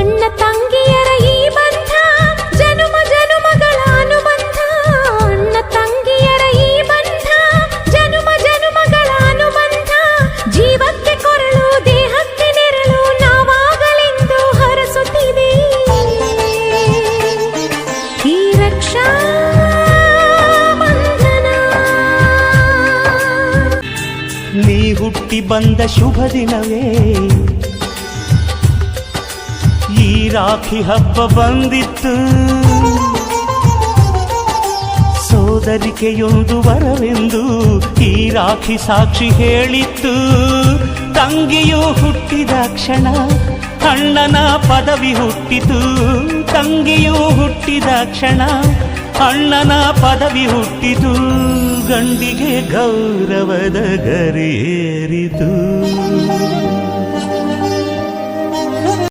ಅಣ್ಣ ತಂಗಿಯರ ಈ ಬಂಧ ಜನುಮ ಜನುಮಗಳ ಅನುಬಂಧ. ಅಣ್ಣ ತಂಗಿಯರ ಈ ಬಂಧ ಜನುಮ ಜನುಮಗಳ ಅನುಬಂಧ. ಜೀವಕ್ಕೆ ಕೊರಳು ದೇಹಕ್ಕೆ ನೆರಳು ನಾವಾಗಲೆಂದು ಹರಸುತ್ತಿದೆ ಈ ರಕ್ಷಾ ಬಂಧನ. ನೀ ಹುಟ್ಟಿ ಬಂದ ಶುಭ ದಿನವೇ ಈ ರಾಖಿ ಹಬ್ಬ ಬಂದಿತ್ತು. ಸೋದರಿಕೆಯೊಂದು ವರವೆಂದು ಈ ರಾಖಿ ಸಾಕ್ಷಿ ಹೇಳಿತ್ತು. ತಂಗಿಯು ಹುಟ್ಟಿದ ಕ್ಷಣ ಅಣ್ಣನ ಪದವಿ ಹುಟ್ಟಿತು. ತಂಗಿಯು ಹುಟ್ಟಿದ ಕ್ಷಣ ಅಣ್ಣನ ಪದವಿ ಹುಟ್ಟಿತು. ಗಂಡಿಗೆ ಗೌರವದ ಗರಿಯೇರಿತು.